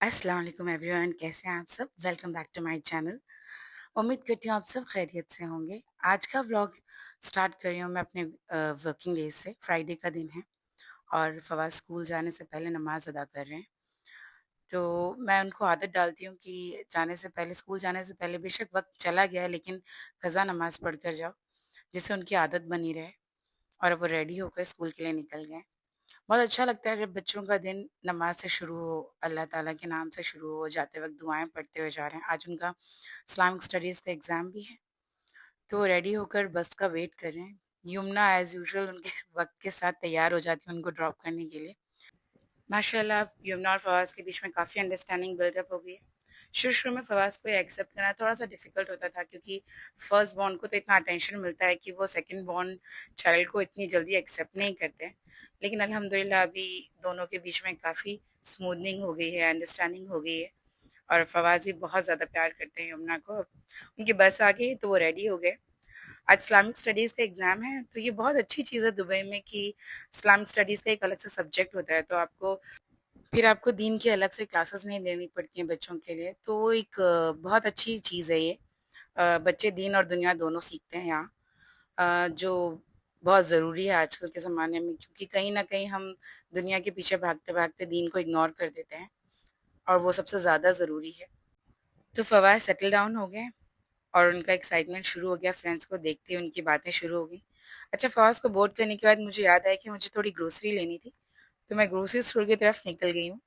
अस्सलाम वालेकुम एवरीवन, कैसे हैं आप सब? Welcome back to my channel. उम्मीद करती हूँ आप सब खैरियत से होंगे। आज का व्लॉग स्टार्ट कर रही हूँ मैं अपने वर्किंग डेज से। फ्राइडे का दिन है और फवाद स्कूल जाने से पहले नमाज़ अदा कर रहे हैं। तो मैं उनको आदत डालती हूँ कि जाने से पहले स्कूल जाने से पहले बेशक वक़्त चला गया है लेकिन क़ज़ा नमाज़ पढ़ कर जाओ, जिससे उनकी आदत बनी रहे और वो रेडी होकर स्कूल के लिए निकल गए। बहुत अच्छा लगता है जब बच्चों का दिन नमाज से शुरू हो, अल्लाह ताला के नाम से शुरू हो, जाते वक़्त दुआएँ पढ़ते हुए जा रहे हैं। आज उनका इस्लामिक स्टडीज़ का एग्ज़ाम भी है, तो रेडी होकर बस का वेट कर रहे हैं। यमुना एज़ यूजुअल उनके वक़्त के साथ तैयार हो जाती है उनको ड्रॉप करने के लिए। माशाल्लाह यमुना और फवाज़ के बीच में काफ़ी अंडरस्टैंडिंग बिल्डअप हो गई है। शुरू-शुरू में फवाज़ को ये एक्सेप्ट करना थोड़ा-सा डिफ़िकल्ट होता था क्योंकि फर्स्ट बॉर्न को तो इतना अटेंशन मिलता है कि वो सेकंड बॉर्न चाइल्ड को इतनी जल्दी एक्सेप्ट नहीं करते हैं। लेकिन अल्हम्दुलिल्लाह अभी दोनों के बीच में काफ़ी स्मूथनिंग हो गई है, अंडरस्टैंडिंग हो गई है और फवाज़ भी बहुत ज़्यादा प्यार करते हैं यमुना को। अब उनकी बस आ गई तो वो रेडी हो गए। आज इस्लामिक स्टडीज़ का एग्ज़ाम है, तो ये बहुत अच्छी चीज़ है दुबई में कि इस्लामिक स्टडीज़ का एक अलग से सब्जेक्ट होता है, तो आपको दीन की अलग से क्लासेस नहीं देनी पड़ती हैं बच्चों के लिए, तो वो एक बहुत अच्छी चीज़ है ये। बच्चे दीन और दुनिया दोनों सीखते हैं यहाँ जो बहुत ज़रूरी है आजकल के ज़माने में क्योंकि कहीं न कहीं हम दुनिया के पीछे भागते-भागते दीन को इग्नोर कर देते हैं और वो सबसे ज़्यादा ज़रूरी है। तो फ़वाज़ सेटल डाउन हो गए और उनका एक्साइटमेंट शुरू हो गया, फ्रेंड्स को देखते ही उनकी बातें शुरू हो गईं। अच्छा फ़वाज़ को बोर्ड करने के बाद मुझे याद आया कि मुझे थोड़ी ग्रोसरी लेनी थी, तो मैं ग्रोसरी स्टोर की तरफ निकल गई हूँ।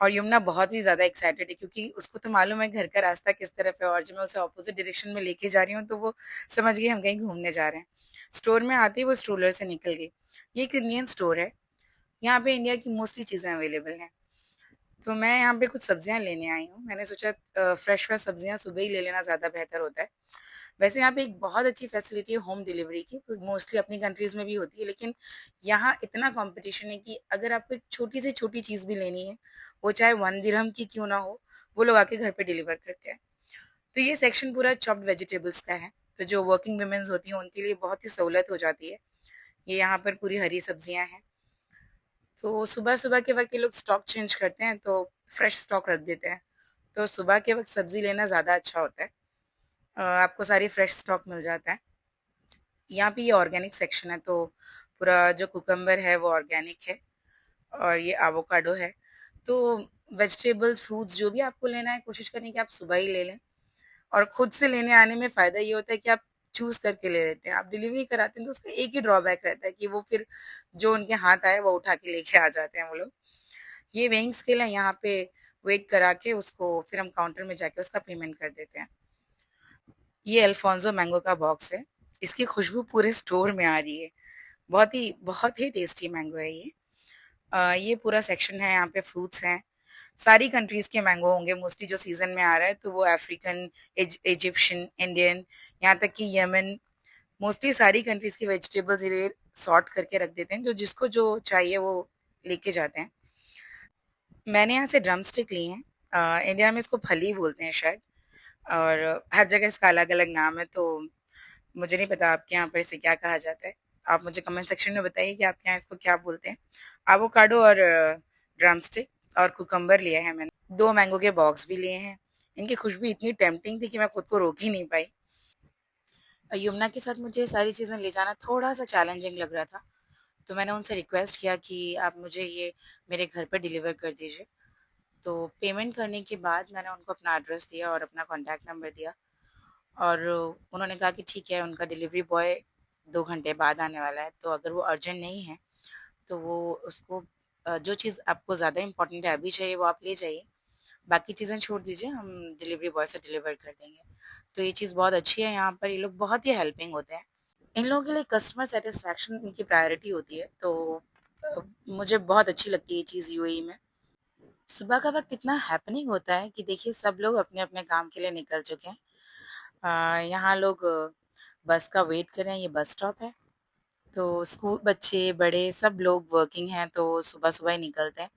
और यमुना बहुत ही ज़्यादा एक्साइटेड है क्योंकि उसको तो मालूम है घर का रास्ता किस तरफ है और जब मैं उसे अपोज़िट डायरेक्शन में लेके जा रही हूँ, तो वो समझ गई हम कहीं घूमने जा रहे हैं। स्टोर में आते ही वो स्ट्रोलर से निकल गई। ये एक इंडियन स्टोर है, यहाँ पे इंडिया की मोस्टली चीज़ें अवेलेबल हैं। तो मैं यहाँ पे कुछ सब्जियाँ लेने आई हूँ। मैंने सोचा फ्रेश-फ्रेश सब्जियाँ सुबह ही ले लेना ज़्यादा बेहतर होता है। वैसे यहाँ पे एक बहुत अच्छी फैसिलिटी है होम डिलीवरी की, मोस्टली अपनी कंट्रीज़ में भी होती है, लेकिन यहाँ इतना कॉम्पिटिशन है कि अगर आपको एक छोटी से छोटी चीज़ भी लेनी है, वो चाहे 1 दिरहम की क्यों ना हो, वो लोग आके घर पे डिलीवर करते हैं। तो ये सेक्शन पूरा चॉप्ड वेजिटेबल्स का है, तो जो वर्किंग वुमेन्स होती हैं, उनके लिए बहुत ही सहूलत हो जाती है। ये यहाँ पर पूरी हरी सब्जियाँ हैं। तो सुबह-सुबह के वक़्त ये लोग स्टॉक चेंज करते हैं, तो फ्रेश स्टॉक रख देते हैं। तो सुबह के वक़्त सब्ज़ी लेना ज़्यादा अच्छा होता है। आपको सारी फ्रेश स्टॉक मिल जाता है। यहाँ पे ये ऑर्गेनिक सेक्शन है, तो पूरा जो कुकम्बर है वो ऑर्गेनिक है और ये एवोकाडो है। तो वेजिटेबल्स, फ्रूट्स जो भी आपको लेना है, कोशिश करें कि आप सुबह ही ले लें और खुद से लेने आने में फ़ायदा ये होता है कि आप चूज़ करके ले लेते हैं। आप डिलीवरी कराते हैं तो उसका एक ही ड्रॉबैक रहता है कि वो फिर जो उनके हाथ आए वो उठा के लेके आ जाते हैं वो लोग। ये वेइंग स्केल है, यहाँ पे वेट करा के उसको फिर हम काउंटर में जाके उसका पेमेंट कर देते हैं। ये अल्फोंसो मैंगो का बॉक्स है। इसकी खुशबू पूरे स्टोर में आ रही है। बहुत ही टेस्टी मैंगो है ये। ये पूरा सेक्शन है, यहाँ पे फ्रूट्स हैं। सारी कंट्रीज़ के मैंगो होंगे मोस्टली जो सीज़न में आ रहा है, तो वो अफ्रीकन, इजिप्शियन, इंडियन, यहाँ तक कि यमन, मोस्टली सारी कंट्रीज़ की वेजिटेबल्स ये सॉर्ट करके रख देते हैं, जो जिसको जो चाहिए वो लेके जाते हैं। मैंने यहाँ से ड्रम स्टिक ली हैं। इंडिया में इसको फली बोलते हैं शायद और हर जगह इसका अलग-अलग नाम है, तो मुझे नहीं पता आपके यहाँ पर इसे क्या कहा जाता है। आप मुझे कमेंट सेक्शन में बताइए कि आपके यहाँ इसको क्या बोलते हैं। एवोकाडो और ड्रम स्टिक और कुकम्बर लिया है मैंने। 2 मैंगो के बॉक्स भी लिए हैं। इनकी खुशबू इतनी टेम्प्टिंग थी कि मैं खुद को रोक ही नहीं पाई। यमुना के साथ मुझे ये सारी चीज़ें ले जाना थोड़ा-सा चैलेंजिंग लग रहा था, तो मैंने उनसे रिक्वेस्ट किया कि आप मुझे ये मेरे घर पे डिलीवर कर दीजिए। तो पेमेंट करने के बाद मैंने उनको अपना एड्रेस दिया और अपना कॉन्टैक्ट नंबर दिया और उन्होंने कहा कि ठीक है, उनका डिलीवरी बॉय 2 घंटे बाद आने वाला है, तो अगर वो अर्जेंट नहीं है, तो वो उसको जो चीज़ आपको ज़्यादा इम्पोर्टेंट है, अभी चाहिए, वो आप ले जाइए। बाकी चीज़ें छोड़ दीजिए, हम डिलीवरी बॉय से डिलीवर कर देंगे। तो ये चीज़ बहुत अच्छी है यहाँ पर, ये लोग बहुत ही हेल्पिंग होते हैं। इन लोगों के लिए कस्टमर सैटिस्फैक्शन इनकी प्रायोरिटी होती है, तो मुझे बहुत अच्छी लगती है ये चीज़ यूएई में। सुबह का वक़्त इतना हैपनिंग होता है कि देखिए सब लोग अपने-अपने काम के लिए निकल चुके हैं। यहाँ लोग बस का वेट कर रहे हैं, ये बस स्टॉप है। तो स्कूल बच्चे, बड़े सब लोग वर्किंग हैं तो सुबह-सुबह ही निकलते हैं।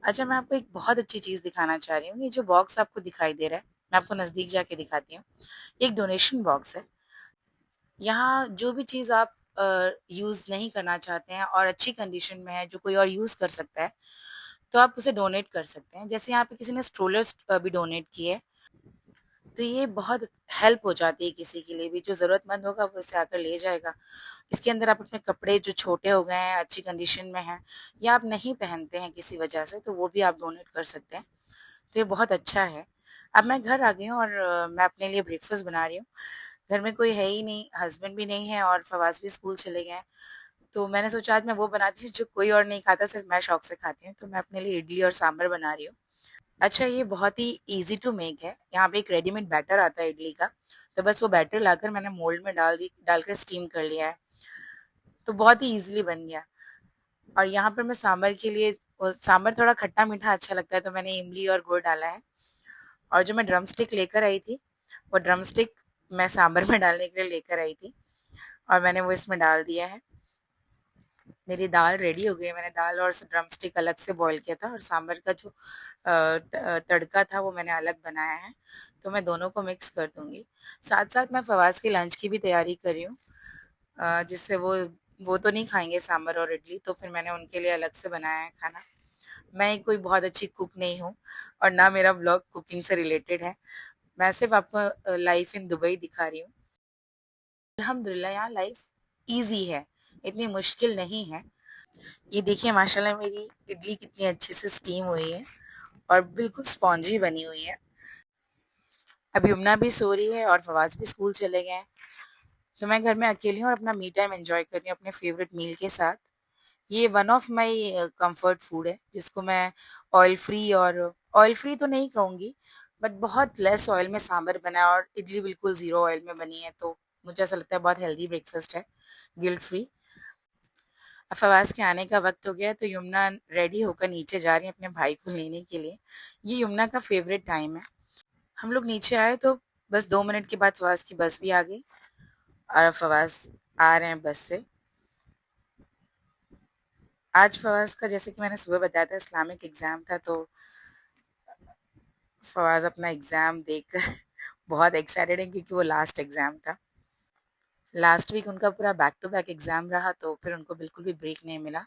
अच्छा मैं आपको एक बहुत अच्छी चीज़ दिखाना चाह रही हूँ, ये जो बॉक्स आपको दिखाई दे रहा है, मैं आपको नज़दीक जाके दिखाती हूँ। ये एक डोनेशन बॉक्स है। यहाँ जो भी चीज़ आप यूज़ नहीं करना चाहते हैं और अच्छी कंडीशन में है, जो कोई और यूज़ कर सकता है, तो आप उसे डोनेट कर सकते हैं। जैसे यहाँ पे किसी ने स्ट्रोलर्स भी डोनेट किए हैं, तो ये बहुत हेल्प हो जाती है किसी के लिए भी, जो ज़रूरतमंद होगा वो इसे आकर ले जाएगा। इसके अंदर आप अपने कपड़े जो छोटे हो गए हैं, अच्छी कंडीशन में हैं या आप नहीं पहनते हैं किसी वजह से, तो वो भी आप डोनेट कर सकते हैं। तो ये बहुत अच्छा है। अब मैं घर आ गई हूँ और मैं अपने लिए ब्रेकफ़ास्ट बना रही हूँ। घर में कोई है ही नहीं, हस्बैंड भी नहीं है और फवाज़ भी स्कूल चले गए हैं। तो मैंने सोचा आज मैं वो बनाती हूँ जो कोई और नहीं खाता, सिर्फ़ मैं शौक से खाती हूँ। तो मैं अपने लिए इडली और सांभर बना रही हूँ। अच्छा, ये बहुत ही ईज़ी टू मेक है। यहाँ पे एक रेडीमेड बैटर आता है इडली का, तो बस वो बैटर लाकर मैंने मोल्ड में डालकर स्टीम कर लिया है, तो बहुत ही ईज़िली बन गया। और यहाँ पर मैं सांभर के लिए, सांभर थोड़ा खट्टा-मीठा अच्छा लगता है, तो मैंने इमली और गुड़ डाला है। और जो मैं ड्रम स्टिक लेकर आई थी, वो ड्रम स्टिक मैं सांभर में डालने के लिए लेकर आई थी और मैंने वो इसमें डाल दिया है। मेरी दाल रेडी हो गई है। मैंने दाल और ड्रम स्टिक अलग से बॉईल किया था और सांभर का जो तड़का था वो मैंने अलग बनाया है, तो मैं दोनों को मिक्स कर दूँगी। साथ-साथ मैं फवाज़ के लंच की भी तैयारी कर रही हूँ, जिससे वो तो नहीं खाएँगे सांभर और इडली, तो फिर मैंने उनके लिए अलग से बनाया है खाना। मैं कोई बहुत अच्छी कुक नहीं हूँ और ना मेरा व्लॉग कुकिंग से रिलेटेड है। मैं सिर्फ़ आपको लाइफ़ इन दुबई दिखा रही हूँ। अल्हम्दुलिल्लाह यहाँ लाइफ़ ईज़ी है, इतनी मुश्किल नहीं है। ये देखिए माशाल्लाह मेरी इडली कितनी अच्छे से स्टीम हुई है और बिल्कुल स्पॉन्जी बनी हुई है। अब यमुना भी सो रही है और फवाज़ भी स्कूल चले गए हैं, तो मैं घर में अकेली हूँ और अपना मी टाइम एन्जॉय कर रही हूँ अपने फ़ेवरेट मील के साथ। ये one of my comfort food है, जिसको मैं ऑयल फ्री तो नहीं कहूँगी, बट बहुत लेस ऑयल में सांभर बना है और इडली बिल्कुल ज़ीरो ऑयल में बनी है, तो मुझे ऐसा लगता है बहुत हेल्दी ब्रेकफ़ास्ट है, गिल्ट फ्री। अब फवाज़ के आने का वक़्त हो गया है, तो यमुना रेडी होकर नीचे जा रही है अपने भाई को लेने के लिए। ये यमुना का फ़ेवरेट टाइम है। हम लोग नीचे आए तो बस 2 मिनट के बाद फवाज़ की बस भी आ गई और फवाज़ आ रहे हैं बस से। आज फवाज़ का, जैसे कि मैंने सुबह बताया था, इस्लामिक एग्ज़ाम था, तो फवाज़ अपना एग्ज़ाम देकर बहुत एक्साइटेड है क्योंकि वो लास्ट एग्ज़ाम था। लास्ट वीक उनका पूरा बैक टू बैक एग्ज़ाम रहा, तो फिर उनको बिल्कुल भी ब्रेक नहीं मिला।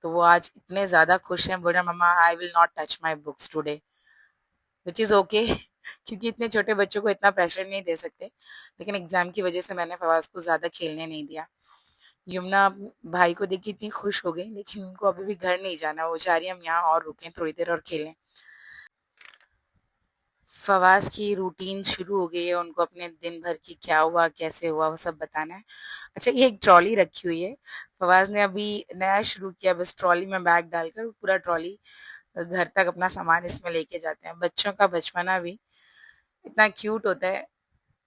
तो वो आज इतने ज़्यादा खुश हैं, बोल रहे हैं मम्मा I will not touch my books today, which is okay क्योंकि इतने छोटे बच्चों को इतना प्रेशर नहीं दे सकते। लेकिन एग्ज़ाम की वज़ह से मैंने फवाज़ को ज़्यादा खेलने नहीं दिया। यमुना भाई को देख के इतनी खुश हो गई, लेकिन उनको अभी भी घर नहीं जाना, वो चाह रही है हम यहाँ और रुकें थोड़ी देर और खेलें। फवाज़ की रूटीन शुरू हो गई है, उनको अपने दिन भर की क्या हुआ, कैसे हुआ, वो सब बताना है। अच्छा, ये एक ट्रॉली रखी हुई है, फवाज़ ने अभी नया शुरू किया, बस ट्रॉली में बैग डालकर पूरा ट्रॉली घर तक अपना सामान इसमें लेके जाते हैं। बच्चों का बचपना भी इतना क्यूट होता है,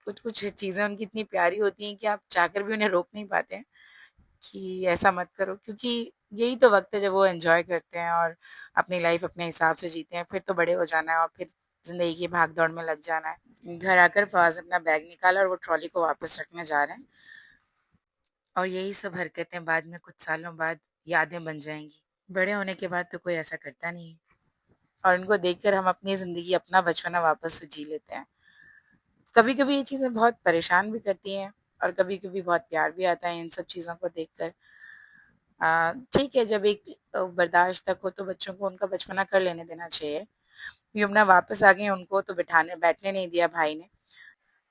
कुछ-कुछ चीज़ें उनकी इतनी प्यारी होती हैं कि आप चाहकर भी उन्हें रोक नहीं पाते हैं कि ऐसा मत करो, क्योंकि यही तो वक़्त है जब वो एन्जॉय करते हैं और अपनी लाइफ़ अपने हिसाब से जीते हैं। फिर तो बड़े हो जाना है और फिर ज़िंदगी की भाग-दौड़ में लग जाना है। घर आकर फ़ाज़ अपना बैग निकाला और वो ट्रॉली को वापस रखने जा रहे हैं और यही सब हरकतें बाद में कुछ सालों बाद यादें बन जाएँगी। बड़े होने के बाद तो कोई ऐसा करता नहीं है और उनको देखकर हम अपनी ज़िंदगी, अपना बचपना वापस से जी लेते हैं। कभी-कभी ये चीज़ें बहुत परेशान भी करती हैं और कभी-कभी बहुत प्यार भी आता है इन सब चीज़ों को देखकर। ठीक है, जब एक बर्दाश्त तक हो तो बच्चों को उनका बचपना कर लेने देना चाहिए। यमुना वापस आ गई हैं, उनको तो बैठने नहीं दिया भाई ने।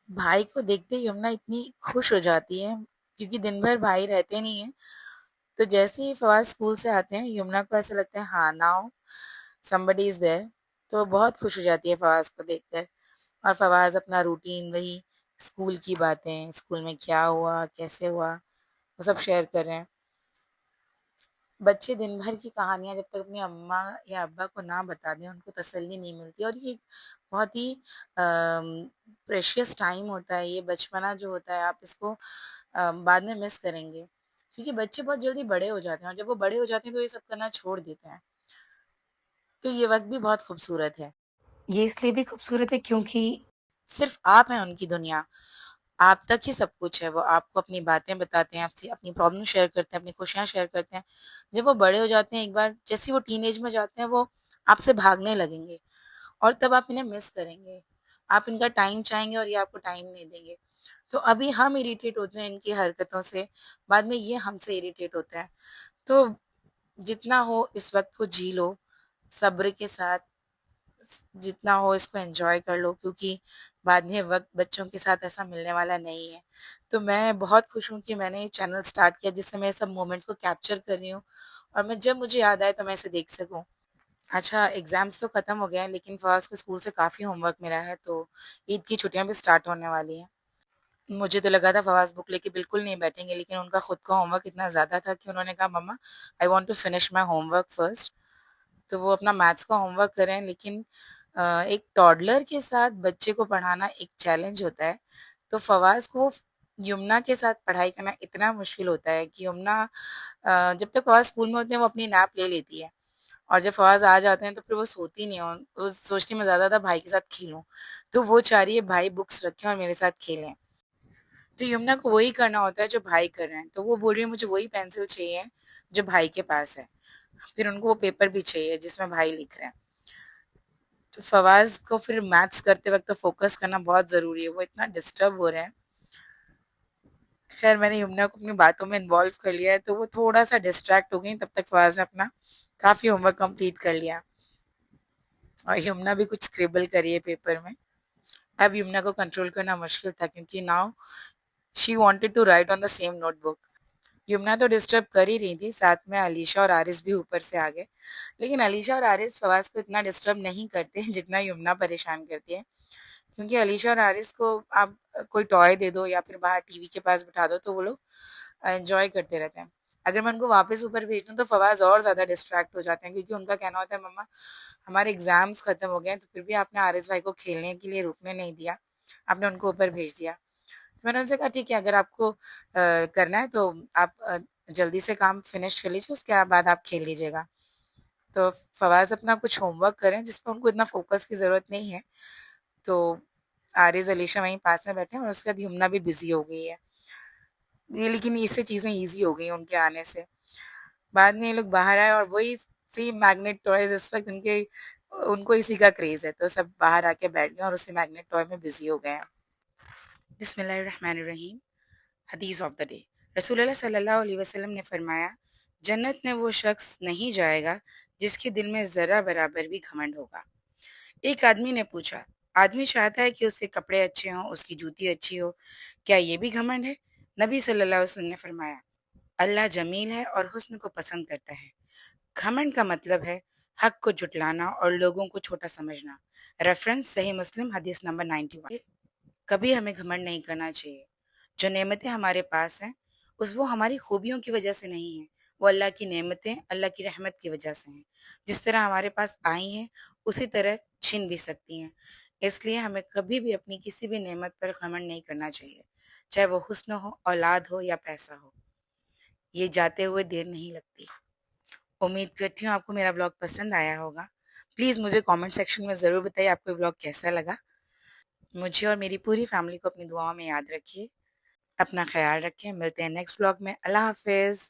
भाई को देखते ही यमुना इतनी खुश हो जाती है क्योंकि दिन भर भाई रहते नहीं हैं। तो जैसे ही फवाज़ स्कूल से आते हैं, यमुना को ऐसा लगता है हाँ, नाउ समबडी इज़ देयर, तो बहुत खुश हो जाती है फवाज़ को देखकर। और फवाज़ अपना रूटीन, वही स्कूल की बातें, स्कूल में क्या हुआ, कैसे हुआ, वो सब शेयर कर रहे हैं। बच्चे दिन भर की कहानियाँ जब तक अपनी अम्मा या अब्बा को ना बता दें, उनको तसल्ली नहीं मिलती और ये एक बहुत ही प्रेशियस टाइम होता है, ये बचपना जो होता है, आप इसको बाद में मिस करेंगे। क्योंकि बच्चे बहुत जल्दी बड़े हो जाते हैं और जब वो बड़े हो जाते हैं, तो ये सब करना छोड़ देते हैं। तो ये वक़्त भी बहुत खूबसूरत है। ये इसलिए भी खूबसूरत है क्योंकि सिर्फ़ आप हैं उनकी दुनिया। आप तक ही सब कुछ है। वो आपको अपनी बातें बताते हैं, आपसे अपनी प्रॉब्लम शेयर करते हैं, अपनी खुशियाँ शेयर करते हैं। जब वो बड़े हो जाते हैं एक बार, जैसे ही वो टीनेज में जाते हैं, वो आपसे भागने लगेंगे और तब आप इन्हें मिस करेंगे। आप इनका टाइम चाहेंगे और ये आपको टाइम नहीं देंगे। तो अभी हम इरिटेट होते हैं इनकी हरकतों से, बाद में ये हमसे इरिटेट होते हैं। तो जितना हो इस वक़्त को जी लो, सब्र के साथ जितना हो इसको एन्जॉय कर लो, क्योंकि बाद में वक़्त बच्चों के साथ ऐसा मिलने वाला नहीं है। तो मैं बहुत खुश हूँ कि मैंने ये चैनल स्टार्ट किया जिससे मैं सब मोमेंट्स को कैप्चर कर रही हूँ और मैं जब मुझे याद आए तो मैं इसे देख सकूँ। अच्छा, एग्ज़ाम्स तो ख़त्म हो गए हैं लेकिन फ़वाज़ को स्कूल से काफ़ी होमवर्क मिला है, तो ईद की छुट्टियाँ भी स्टार्ट होने वाली हैं। मुझे तो लगा था फ़वाज़ बुक लेके बिल्कुल नहीं बैठेंगे, लेकिन उनका खुद का होमवर्क इतना ज़्यादा था कि उन्होंने कहा मम्मा I want to finish my homework first. तो वो अपना मैथ्स का होमवर्क कर रहे हैं, लेकिन एक टॉडलर के साथ बच्चे को पढ़ाना एक चैलेंज होता है। तो फ़वाज़ को यमुना के साथ पढ़ाई करना इतना मुश्किल होता है कि यमुना जब तक फ़वाज़ स्कूल में होते हैं वो अपनी नैप ले लेती है और जब फ़वाज़ आ जाते हैं तो फिर वो सोती नहीं है, वो सोचती है मैं ज़्यादा भाई के साथ खेलूँ। तो वो चाह रही है भाई बुक्स रखें और मेरे साथ खेलें। तो यमुना को वही करना होता है जो भाई कर रहे हैं, तो वो बोल रही है मुझे वही पेंसिल चाहिए जो भाई के पास है। फिर उनको वो पेपर भी चाहिए जिसमें भाई लिख रहे हैं। तो फवाज़ को फिर मैथ्स करते वक़्त तो फ़ोकस करना बहुत ज़रूरी है, वो इतना डिस्टर्ब हो रहे हैं। ख़ैर मैंने यमुना को अपनी बातों में इन्वॉल्व कर लिया है, तो वो थोड़ा-सा डिस्ट्रैक्ट हो गई, तब तक फवाज़ ने अपना काफ़ी होमवर्क कंप्लीट कर लिया और यमुना भी कुछ स्क्रिबल करी है पेपर में। अब यमुना को कंट्रोल करना मुश्किल था क्योंकि now she wanted to write on the same notebook. Yamuna तो डिस्टर्ब कर ही रही थी, साथ में अलीशा और आरिस भी ऊपर से आ गए। लेकिन अलीशा और आरिस फवाज़ को इतना डिस्टर्ब नहीं करते जितना यमुना परेशान करती है। क्योंकि अलीशा और हारिस को आप कोई टॉय दे दो या फिर बाहर टीवी के पास बिठा दो तो वो लोग एंजॉय करते रहते हैं। अगर मैं उनको वापस ऊपर भेज दूँ तो फवाज़ और ज़्यादा डिस्ट्रैक्ट हो जाते हैं क्योंकि उनका कहना होता है मम्मा हमारे एग्ज़ाम्स खत्म हो गए हैं तो फिर भी आपने हारिस भाई को खेलने के लिए रुकने नहीं दिया। आपने उनको ऊपर भेज दिया। तो मैंने उनसे कहा ठीक है अगर आपको करना है तो आप जल्दी से काम फिनिश कर लीजिए उसके बाद आप खेल लीजिएगा। तो फवाज़ अपना कुछ होमवर्क करें जिस पे उनको इतना फ़ोकस की ज़रूरत नहीं है। तो आरिज़, अलीशा वहीं पास में बैठे हैं और उसके बाद यमुना भी बिज़ी हो गई है। ये लेकिन इससे चीज़ें ईज़ी हो गई हैं उनके आने से। बाद में ये लोग बाहर आए और वही सेम मैग्नेट टॉयज़ इस वक़्त उनको इसी का क्रेज़ है, तो सब बाहर आके बैठ गए और उसी मैग्नेट टॉय में बिज़ी हो गए हैं। बिस्मिल्लाहिर्रहमानिर्रहीम। हदीस ऑफ द डे। रसूलुल्लाह सल्लल्लाहु अलैहि वसल्लम ने फरमाया, जन्नत में वो शख्स नहीं जाएगा जिसके दिल में ज़रा बराबर भी घमंड होगा। एक आदमी ने पूछा, आदमी चाहता है कि उसके कपड़े अच्छे हों, उसकी जूती अच्छी हो, क्या ये भी घमंड है? नबी सल्लल्लाहु अलैहि वसल्लम ने फरमाया, अल्लाह जमील है और हुस्न को पसंद करता है। घमंड का मतलब है हक को झुटलाना और लोगों को छोटा समझना। रेफरेंस सही मुस्लिम हदीस नंबर 91। कभी हमें घमंड नहीं करना चाहिए। जो नेमतें हमारे पास हैं, उस वो हमारी खूबियों की वजह से नहीं हैं। वो अल्लाह की नेमतें, अल्लाह की रहमत की वजह से हैं। जिस तरह हमारे पास आई हैं, उसी तरह छिन भी सकती हैं। इसलिए हमें कभी भी अपनी किसी भी नेमत पर घमंड नहीं करना चाहिए, चाहे वो हुस्न हो, औलाद हो या पैसा हो। ये जाते हुए देर नहीं लगती। उम्मीद करती हूँ आपको मेरा ब्लॉग पसंद आया होगा। प्लीज़ मुझे कमेंट सेक्शन में ज़रूर बताइए आपको ये ब्लॉग कैसा लगा। मुझे और मेरी पूरी फैमिली को अपनी दुआओं में याद रखिए। अपना ख़्याल रखें, मिलते हैं नेक्स्ट व्लॉग में। अल्लाह हाफ़िज़।